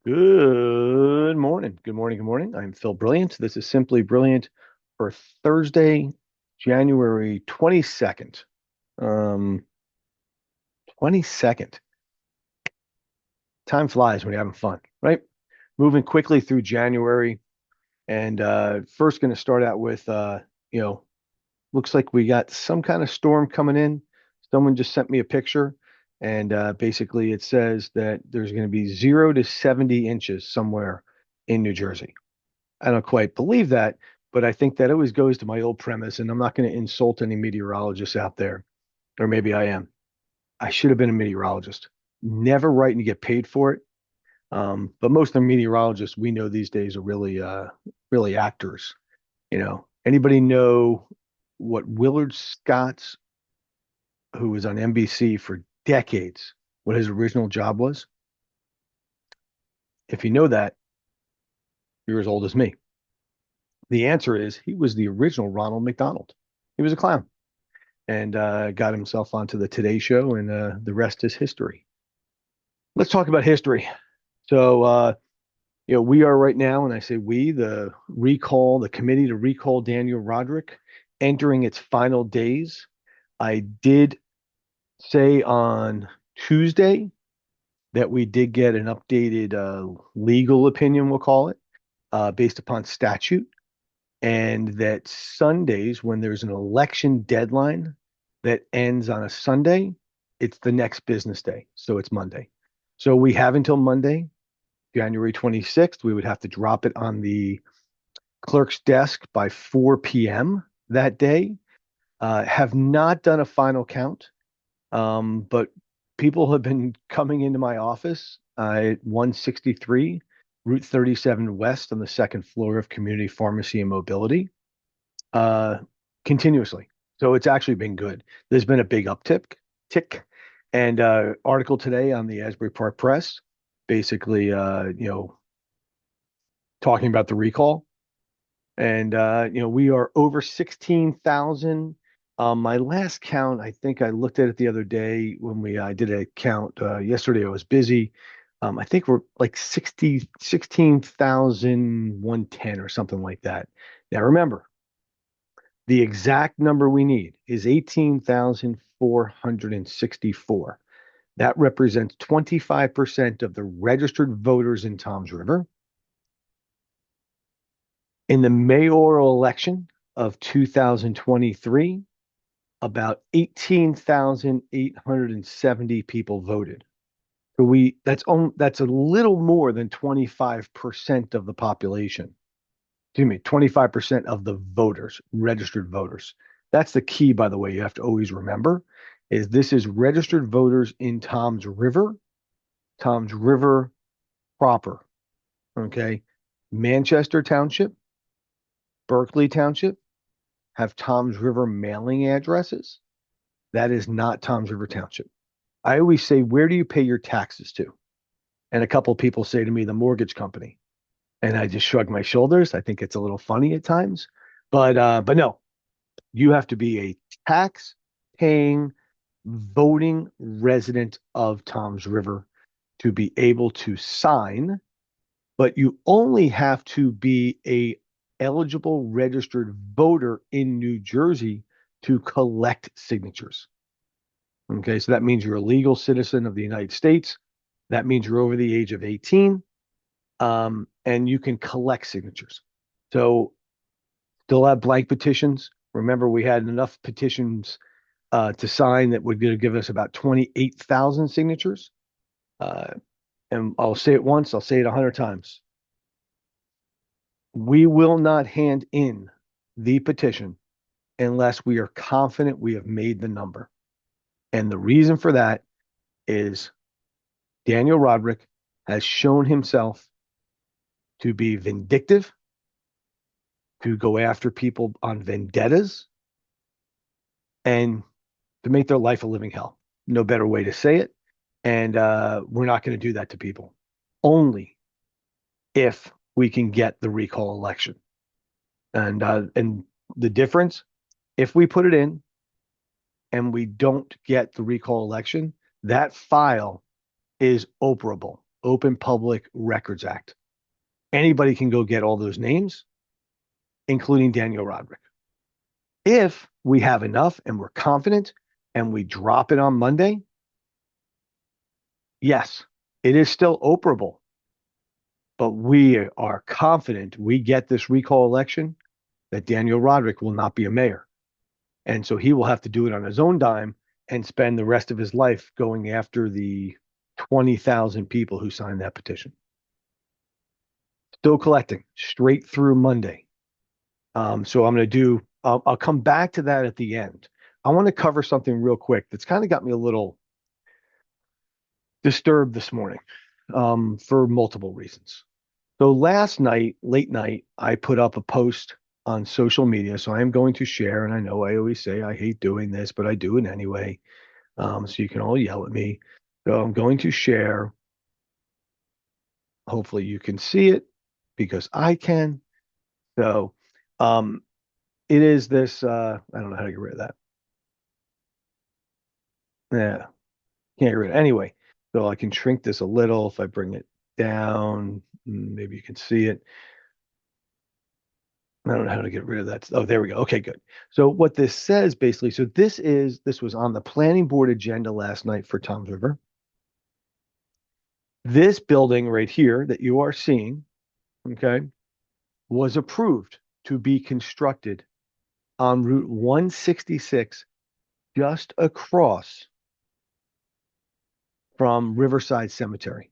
Good morning. Good morning. Good morning. I'm Phil Brilliant. This is Simply Brilliant for Thursday, January 22nd. Um, 22nd. Time flies when you're having fun, right? Moving quickly through January. And first going to start out with you know, looks like we got some kind of storm coming in. Someone just sent me a picture, and basically it says that there's going to be 0 to 70 inches somewhere in New Jersey. I don't quite believe that, but I think that always goes to my old premise, and I'm not going to insult any meteorologists out there, or maybe I am. I should have been a meteorologist. Never write and get paid for it. But most of the meteorologists we know these days are really actors. Anybody know what Willard Scott's, who was on NBC for decades, what his original job was? If you know that, you're as old as me. The answer is he was the original Ronald McDonald. He was a clown and got himself onto the Today Show, and the rest is history. Let's talk about history. So, we are right now, and I say we, the committee to recall Daniel Rodrick, entering its final days. I did say on Tuesday that we did get an updated legal opinion, we'll call it, based upon statute, and that Sundays, when there's an election deadline that ends on a Sunday, it's the next business day. So it's Monday. So we have until Monday, January 26th. We would have to drop it on the clerk's desk by 4 p.m. that day. Have not done a final count, but people have been coming into my office at 163 Route 37 West on the second floor of Community Pharmacy and Mobility uh, continuously. So it's actually been good. There's been a big tick, and article today on the Asbury Park Press, basically, talking about the recall, and we are over 16,000. My last count, I think I looked at it the other day when we I did a count yesterday. I was busy. I think we're like 16,110 or something like that. Now remember, the exact number we need is 18,464. That represents 25% of the registered voters in Toms River. In the mayoral election of 2023, about 18,870 people voted. So that's a little more than 25% of the population. Excuse me, 25% of the voters, registered voters. That's the key, by the way, you have to always remember is this is registered voters in Toms River proper. Okay. Manchester Township, Berkeley Township have Toms River mailing addresses. That is not Toms River Township. I always say, where do you pay your taxes to? And a couple of people say to me, the mortgage company. And I just shrug my shoulders. I think it's a little funny at times. But no, you have to be a tax paying voting resident of Toms River to be able to sign, but you only have to be a eligible registered voter in New Jersey to collect signatures. Okay, so that means you're a legal citizen of the United States. That means you're over the age of 18, and you can collect signatures. So still have blank petitions. Remember, we had enough petitions to sign that would give us about 28,000 signatures. Uh, and I'll say it once, I'll say it 100 times. We will not hand in the petition unless we are confident we have made the number. And the reason for that is Daniel Rodrick has shown himself to be vindictive, to go after people on vendettas, and to make their life a living hell. No better way to say it. And we're not going to do that to people. Only if we can get the recall election. And the difference, if we put it in and we don't get the recall election, that file is operable. Open Public Records Act. Anybody can go get all those names, including Daniel Rodrick. If we have enough and we're confident and we drop it on Monday, yes, it is still operable, but we are confident we get this recall election that Daniel Rodrick will not be a mayor. And so he will have to do it on his own dime and spend the rest of his life going after the 20,000 people who signed that petition. Still collecting straight through Monday. So I'm going to I'll come back to that at the end. I want to cover something real quick that's kind of got me a little disturbed this morning for multiple reasons. So last night, late night, I put up a post on social media. So I am going to share, and I know I always say I hate doing this, but I do it anyway. So you can all yell at me. So I'm going to share. Hopefully you can see it because I can. So it is this, I don't know how to get rid of that. Yeah, can't get rid of it. Anyway, so I can shrink this a little if I bring it down. Maybe you can see it. I don't know how to get rid of that. Oh, there we go. Okay, good. So what this says basically, so this was on the planning board agenda last night for Toms River. This building right here that you are seeing, okay, was approved to be constructed on Route 166 just across from Riverside Cemetery.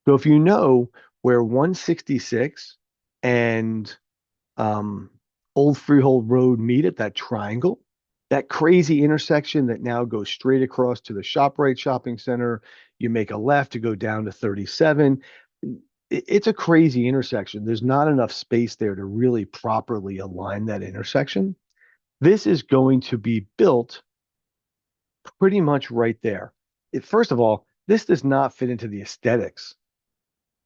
So if you know where 166 and Old Freehold Road meet at that triangle, that crazy intersection that now goes straight across to the ShopRite shopping center, you make a left to go down to 37. It's a crazy intersection. There's not enough space there to really properly align that intersection. This is going to be built pretty much right there. First of all, this does not fit into the aesthetics.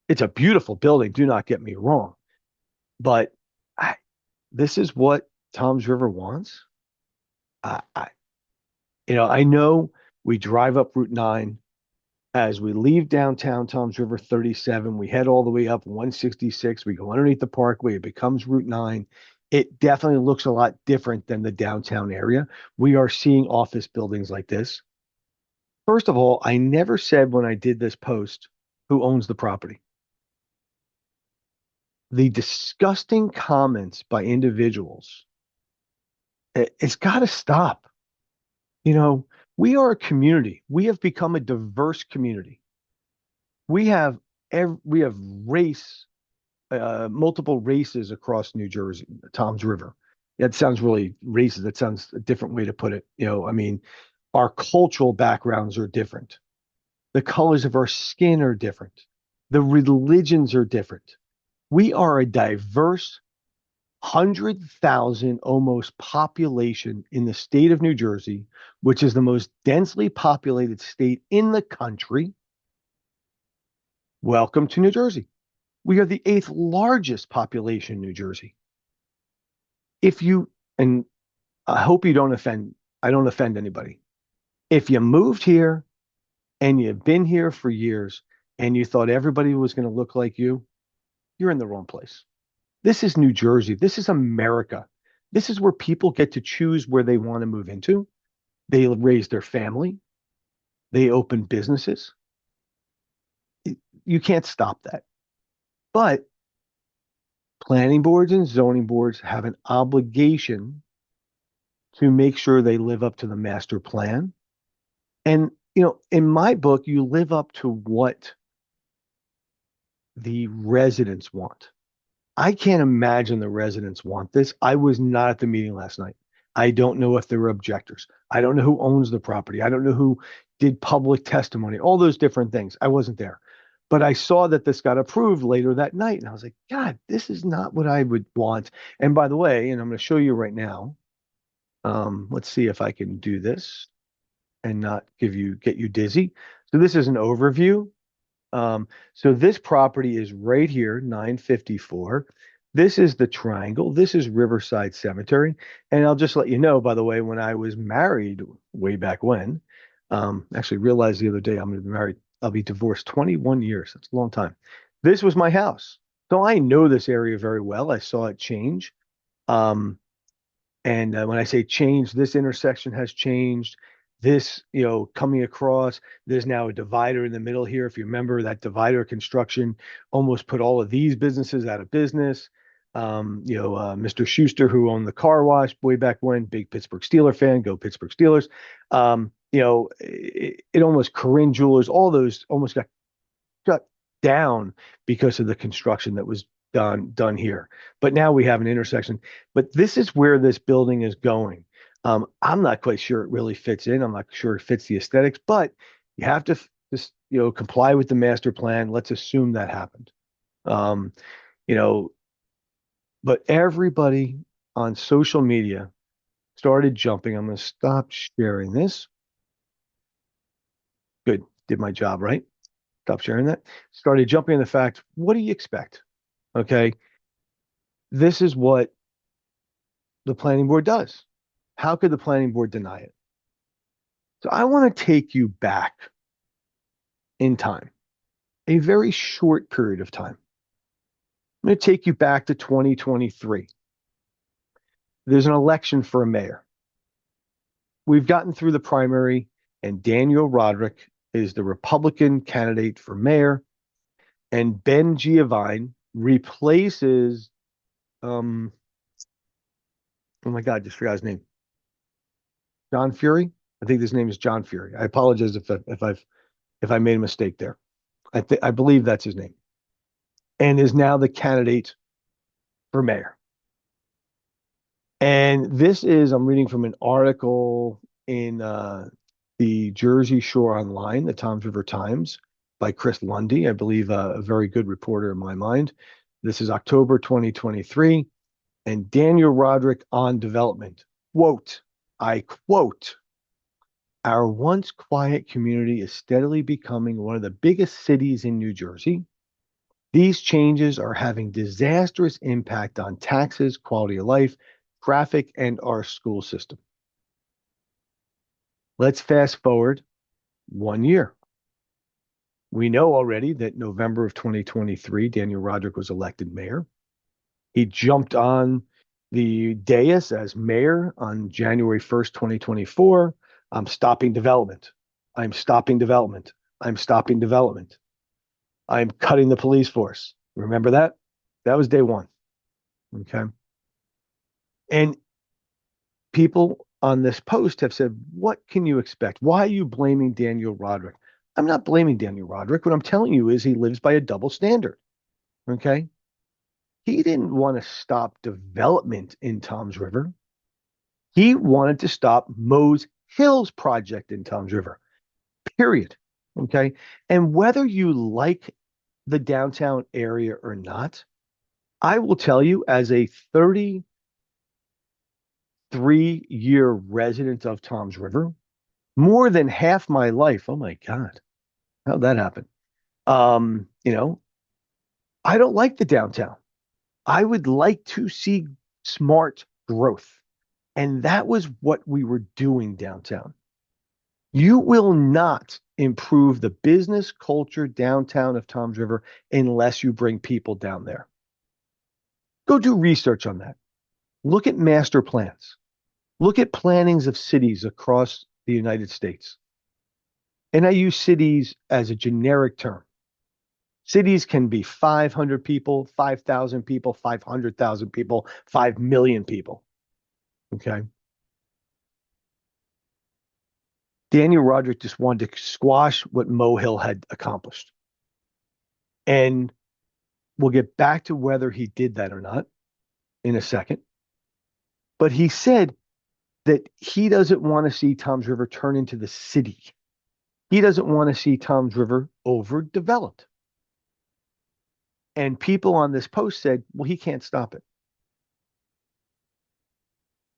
It's a beautiful building, do not get me wrong. But this is what Toms River wants. I, I, I know we drive up Route 9 as we leave downtown Toms River 37. We head all the way up 166. We go underneath the parkway. It becomes Route 9. It definitely looks a lot different than the downtown area. We are seeing office buildings like this. First of all, I never said when I did this post who owns the property. The disgusting comments by individuals, it's got to stop. We are a community. We have become a diverse community. We have race, multiple races across New Jersey, Toms River. That sounds really racist. That sounds a different way to put it. I mean, our cultural backgrounds are different. The colors of our skin are different. The religions are different. We are a diverse 100,000 almost population in the state of New Jersey, which is the most densely populated state in the country. Welcome to New Jersey. We are the 8th largest population in New Jersey. And I hope I don't offend anybody. If you moved here and you've been here for years and you thought everybody was going to look like you're in the wrong place. This is New Jersey. This is America. This is where people get to choose where they want to move into. They raise their family. They open businesses. You can't stop that. But planning boards and zoning boards have an obligation to make sure they live up to the master plan. And, in my book, you live up to what the residents want. I can't imagine the residents want this. I was not at the meeting last night. I don't know if there were objectors. I don't know who owns the property. I don't know who did public testimony, all those different things. I wasn't there. But I saw that this got approved later that night. And I was like, God, this is not what I would want. And by the way, and I'm going to show you right now. Let's see if I can do this and not get you dizzy. So this is an overview. So this property is right here, 954. This is the triangle. This is Riverside Cemetery. And I'll just let you know, by the way, when I was married way back when, actually realized the other day I'm going to be married I'll be divorced 21 years. That's a long time. This was my house. So I know this area very well. I saw it change. Um, and when I say change, this intersection has changed. This, coming across, there's now a divider in the middle here. If you remember, that divider construction almost put all of these businesses out of business. Mr. Schuster, who owned the car wash way back when, big Pittsburgh Steeler fan, go Pittsburgh Steelers. It almost Corinne Jewelers, all those almost got shut down because of the construction that was done here. But now we have an intersection. But this is where this building is going. I'm not quite sure it really fits in. I'm not sure it fits the aesthetics, but you have to just comply with the master plan. Let's assume that happened. Um, you know, but everybody on social media started jumping. I'm going to stop sharing this. Good, did my job right. Stop sharing that. Started jumping on the fact, what do you expect? Okay. This is what the planning board does. How could the planning board deny it? So I want to take you back in time, a very short period of time. I'm going to take you back to 2023. There's an election for a mayor. We've gotten through the primary, and Daniel Rodrick is the Republican candidate for mayor, and Ben Giovine replaces oh my God, just forgot his name. John Fury. I think his name is John Fury. I apologize if I made a mistake there. I believe that's his name, and is now the candidate for mayor. And this is I'm reading from an article in the Jersey Shore Online, the Toms River Times, by Chris Lundy. I believe a very good reporter in my mind. This is October 2023, and Daniel Rodrick on development. Quote, I quote, our once quiet community is steadily becoming one of the biggest cities in New Jersey. These changes are having disastrous impact on taxes, quality of life, traffic, and our school system. Let's fast forward 1 year. We know already that November of 2023, Daniel Rodrick was elected mayor. He jumped on the dais as mayor on January 1st, 2024. I'm stopping development. I'm stopping development. I'm stopping development. I'm cutting the police force. Remember that? That was day one. Okay. And people on this post have said, what can you expect? Why are you blaming Daniel Rodrick? I'm not blaming Daniel Rodrick. What I'm telling you is he lives by a double standard. Okay. He didn't want to stop development in Toms River. He wanted to stop Mose Hill's project in Toms River, period. Okay. And whether you like the downtown area or not, I will tell you, as a 33-year resident of Toms River, more than half my life. Oh my God, how'd that happen? Um, you know, I don't like the downtown. I would like to see smart growth. And that was what we were doing downtown. You will not improve the business culture downtown of Toms River unless you bring people down there. Go do research on that. Look at master plans. Look at plannings of cities across the United States. And I use cities as a generic term. Cities can be 500 people, 5,000 people, 500,000 people, 5 million people. Okay. Daniel Rodrick just wanted to squash what Mo Hill had accomplished. And we'll get back to whether he did that or not in a second. But he said that he doesn't want to see Toms River turn into the city. He doesn't want to see Toms River overdeveloped. And people on this post said, well, he can't stop it.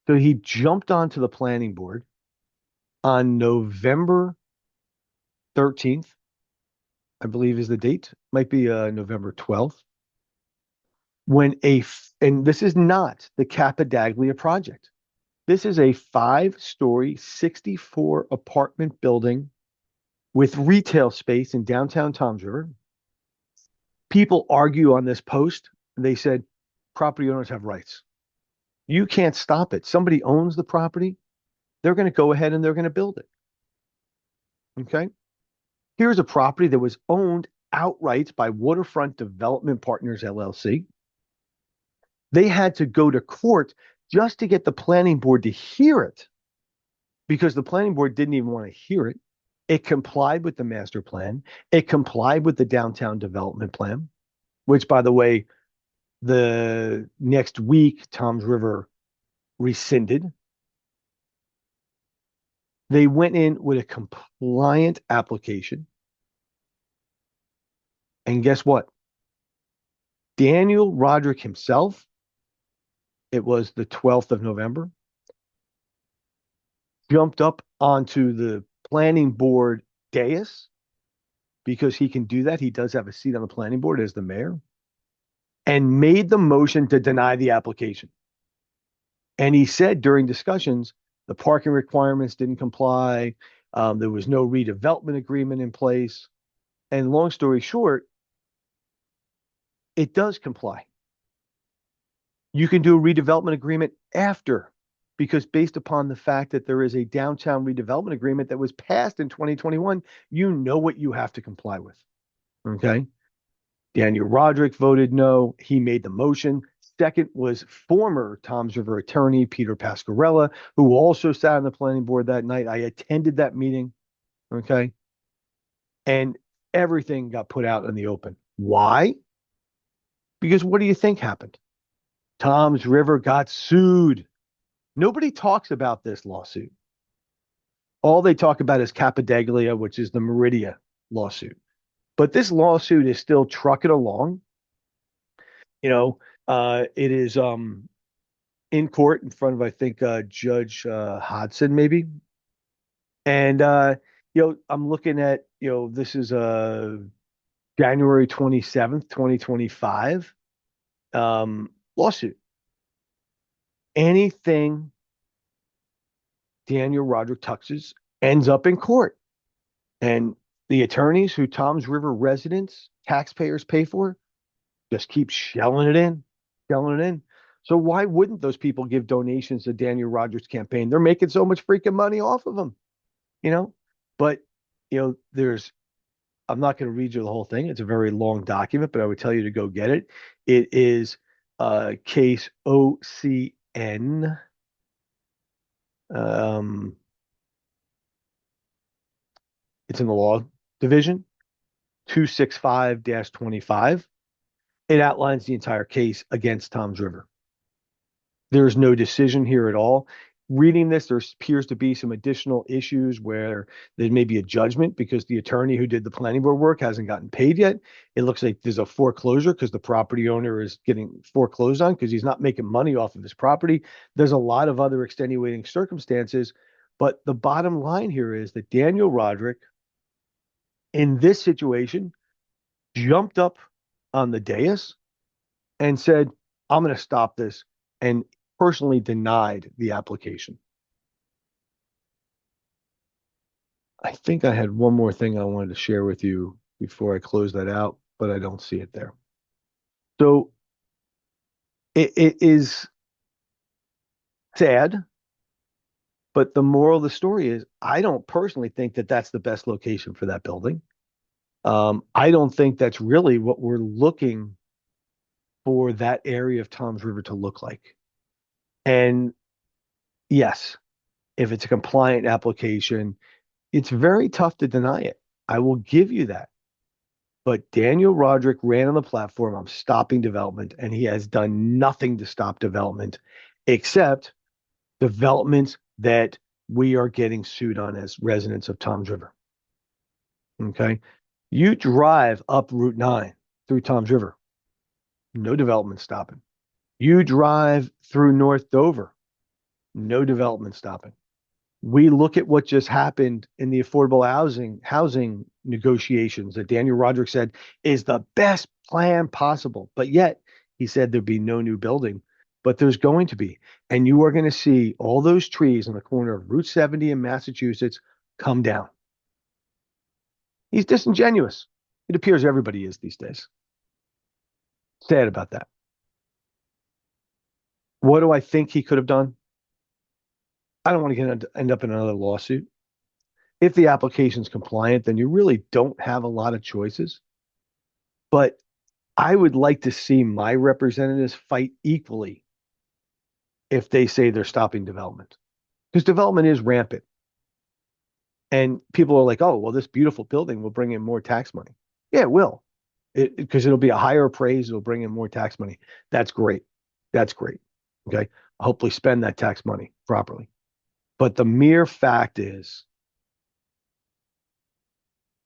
So he jumped onto the planning board on November 13th, I believe is the date, might be November 12th, and this is not the Capadaglia project. This is a 5-story, 64 apartment building with retail space in downtown Toms River. People argue on this post. They said property owners have rights. You can't stop it. Somebody owns the property. They're going to go ahead and they're going to build it. Okay. Here's a property that was owned outright by Waterfront Development Partners, LLC. They had to go to court just to get the planning board to hear it because the planning board didn't even want to hear it. It complied with the master plan. It complied with the downtown development plan, which, by the way, the next week, Toms River rescinded. They went in with a compliant application. And guess what? Daniel Rodrick himself, it was the 12th of November, jumped up onto the planning board dais because he can do that. He does have a seat on the planning board as the mayor and made the motion to deny the application. And he said during discussions, the parking requirements didn't comply. There was no redevelopment agreement in place. And long story short, it does comply. You can do a redevelopment agreement after, because based upon the fact that there is a downtown redevelopment agreement that was passed in 2021, you know what you have to comply with. Okay. Daniel Rodrick voted no. He made the motion. Second was former Toms River attorney Peter Pasquarella, who also sat on the planning board that night. I attended that meeting. Okay. And everything got put out in the open. Why? Because what do you think happened? Toms River got sued. Nobody talks about this lawsuit. All they talk about is Capadeglia, which is the Meridia lawsuit. But this lawsuit is still trucking along. It is in court in front of, I think, Judge Hodson, maybe. And I'm looking at, this is January 27th, 2025 lawsuit. Anything Daniel Rodrick touches ends up in court. And the attorneys who Toms River residents, taxpayers pay for, just keep shelling it in, shelling it in. So why wouldn't those people give donations to Daniel Rodrick's campaign? They're making so much freaking money off of them, you know? But, I'm not going to read you the whole thing. It's a very long document, but I would tell you to go get it. It is case OCN. It's in the law division, 265-25. It outlines the entire case against Toms River. There is no decision here at all. Reading this, there appears to be some additional issues where there may be a judgment because the attorney who did the planning board work hasn't gotten paid yet. It looks like there's a foreclosure because the property owner is getting foreclosed on because he's not making money off of his property. There's a lot of other extenuating circumstances. But the bottom line here is that Daniel Rodrick, in this situation, jumped up on the dais and said, I'm going to stop this, and personally denied the application. I think I had one more thing I wanted to share with you before I close that out, but I don't see it there. So it is sad, but the moral of the story is I don't personally think that that's the best location for that building. I don't think that's really what we're looking for that area of Toms River to look like. And yes, if it's a compliant application, it's very tough to deny it. I will give you that. But Daniel Rodrick ran on the platform, I'm stopping development, and he has done nothing to stop development except developments that we are getting sued on as residents of Toms River. Okay. You drive up Route 9 through Toms River, no development stopping. You drive through North Dover, no development stopping. We look at what just happened in the affordable housing negotiations that Daniel Rodrick said is the best plan possible. But yet he said there'd be no new building, but there's going to be. And you are going to see all those trees on the corner of Route 70 in Massachusetts come down. He's disingenuous. It appears everybody is these days. Sad about that. What do I think he could have done? I don't want to end up in another lawsuit. If the application's compliant, then you really don't have a lot of choices. But I would like to see my representatives fight equally if they say they're stopping development, because development is rampant. And people are like, oh, well, this beautiful building will bring in more tax money. Yeah, it will. Because it'll be a higher appraise, it'll bring in more tax money. That's great. That's great. Okay. Hopefully spend that tax money properly. But the mere fact is,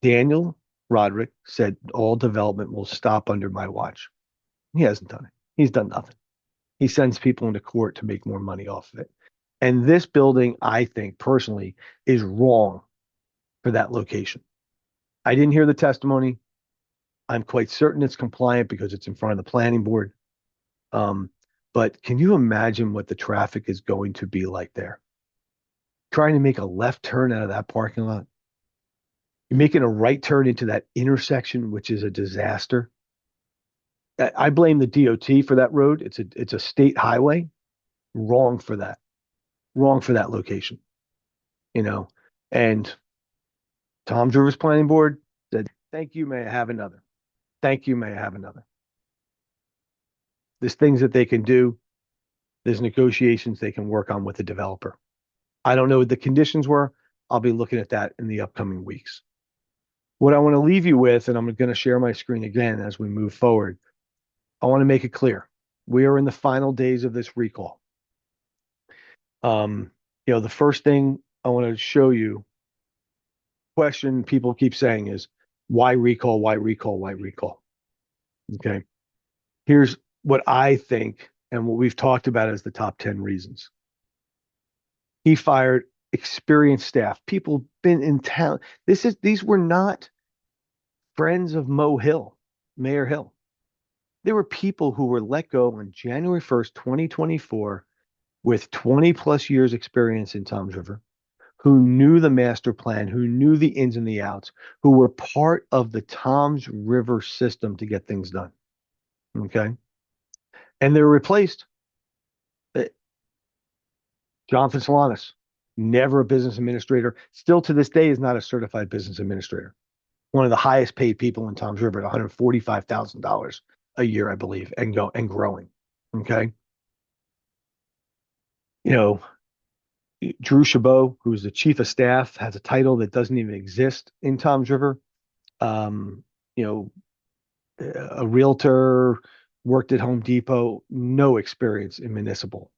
Daniel Rodrick said all development will stop under my watch. He hasn't done it. He's done nothing. He sends people into court to make more money off of it. And this building, I think personally, is wrong for that location. I didn't hear the testimony. I'm quite certain it's compliant because it's in front of the planning board. Um, but can you imagine what the traffic is going to be like there? Trying to make a left turn out of that parking lot. You're making a right turn into that intersection, which is a disaster. I blame the DOT for that road. It's a state highway. Wrong for that. Wrong for that location. You know, and Tom's Rivers Planning Board said, "Thank you, may I have another? Thank you, may I have another?" There's things that they can do. There's negotiations they can work on with the developer. I don't know what the conditions were. I'll be looking at that in the upcoming weeks. What I want to leave you with, and I'm going to share my screen again as we move forward. I want to make it clear. We are in the final days of this recall. The first thing I want to show you, question people keep saying is, why recall? Why recall? Why recall? Okay. Here's what I think and what we've talked about as the top 10 reasons. He fired experienced staff, people been in town. These were not friends of Mayor Hill. There were people who were let go on January 1st, 2024, with 20 plus years experience in Toms River, who knew the master plan, who knew the ins and the outs, who were part of the Toms River system to get things done. Okay. And they were replaced. Jonathan Solanas, never a business administrator, still to this day is not a certified business administrator. One of the highest paid people in Toms River at $145,000 a year, I believe, and growing. Okay. You know, Drew Chabot, who's the chief of staff, has a title that doesn't even exist in Toms River. Um, you know, a realtor, worked at Home Depot, no experience in municipal.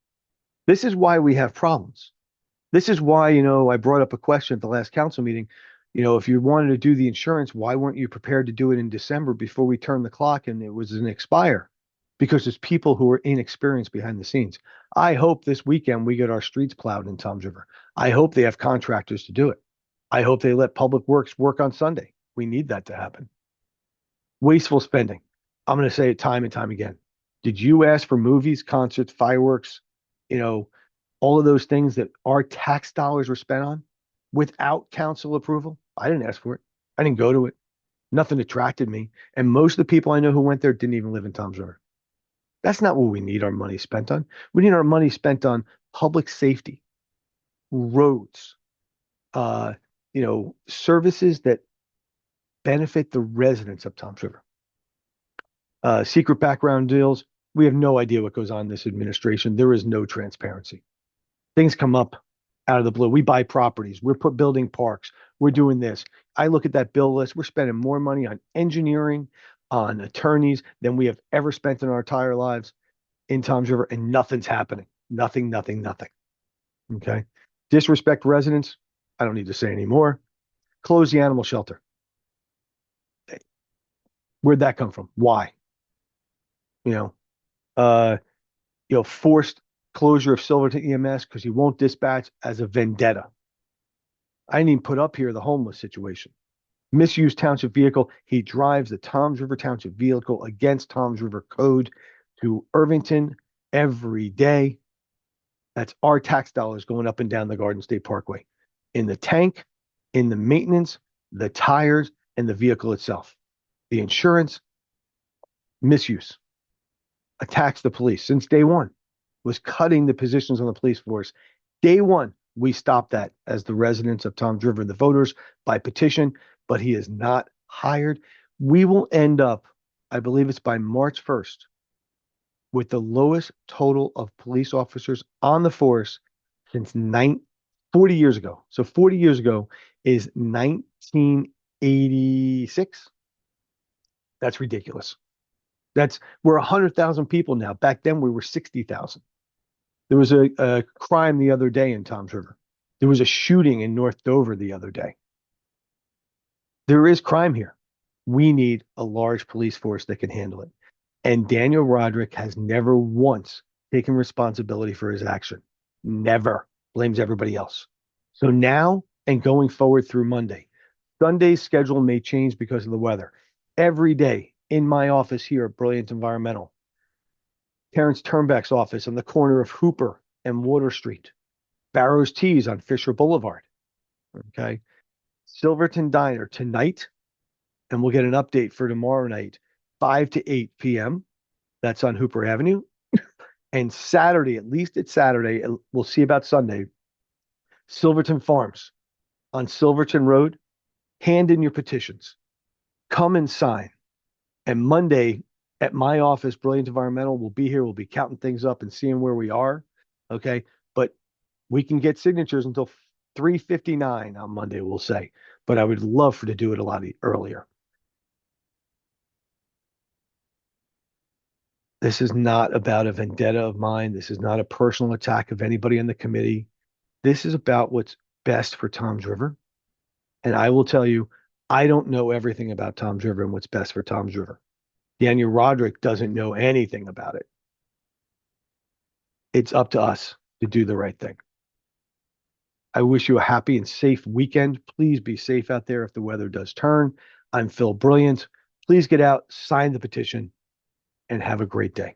This is why we have problems. This is why, I brought up a question at the last council meeting. If you wanted to do the insurance, why weren't you prepared to do it in December before we turned the clock and it was an expire? Because there's people who are inexperienced behind the scenes. I hope this weekend we get our streets plowed in Toms River. I hope they have contractors to do it. I hope they let Public Works work on Sunday. We need that to happen. Wasteful spending. I'm going to say it time and time again. Did you ask for movies, concerts, fireworks, you know, all of those things that our tax dollars were spent on without council approval? I didn't ask for it. I didn't go to it. Nothing attracted me. And most of the people I know who went there didn't even live in Toms River. That's not what we need our money spent on. We need our money spent on public safety, roads, services that benefit the residents of Toms River. Secret background deals. We have no idea what goes on in this administration. There is no transparency. Things come up out of the blue. We buy properties. We're building parks. We're doing this. I look at that bill list. We're spending more money on engineering, on attorneys than we have ever spent in our entire lives in Toms River, and nothing's happening. Nothing, nothing, nothing. Okay. Disrespect residents. I don't need to say anymore. Close the animal shelter. Where'd that come from? Why? You know, uh, forced closure of Silverton EMS because he won't dispatch as a vendetta. I didn't even put up here the homeless situation. Misused township vehicle. He drives the Toms River Township vehicle against Toms River code to Irvington every day. That's our tax dollars going up and down the Garden State Parkway. In the tank, in the maintenance, the tires, and the vehicle itself. The insurance, misuse, attacks the police since day one, was cutting the positions on the police force. Day one, we stopped that as the residents of Toms River and the voters by petition, but he is not hired. We will end up, I believe it's by March 1st, with the lowest total of police officers on the force since 40 years ago. So 40 years ago is 1986. That's ridiculous. We're 100,000 people now. Back then we were 60,000. There was a crime the other day in Toms River. There was a shooting in North Dover the other day. There is crime here. We need a large police force that can handle it. And Daniel Rodrick has never once taken responsibility for his action. Never. Blames everybody else. So now and going forward through Monday, Sunday's schedule may change because of the weather. Every day in my office here at Brilliant Environmental, Terrence Turnbeck's office on the corner of Hooper and Water Street, Barrow's Teas on Fisher Boulevard. Okay. Silverton Diner tonight, and we'll get an update for tomorrow night, 5 to 8 p.m. That's on Hooper Avenue. And Saturday, at least it's Saturday, we'll see about Sunday, Silverton Farms on Silverton Road. Hand in your petitions. Come and sign. And Monday at my office, Brilliant Environmental, we'll be here. We'll be counting things up and seeing where we are. Okay. But we can get signatures until 3:59 on Monday, we'll say. But I would love to do it a lot earlier. This is not about a vendetta of mine. This is not a personal attack of anybody on the committee. This is about what's best for Toms River. And I will tell you, I don't know everything about Toms River and what's best for Toms River. Daniel Rodrick doesn't know anything about it. It's up to us to do the right thing. I wish you a happy and safe weekend. Please be safe out there if the weather does turn. I'm Phil Brilliant. Please get out, sign the petition, and have a great day.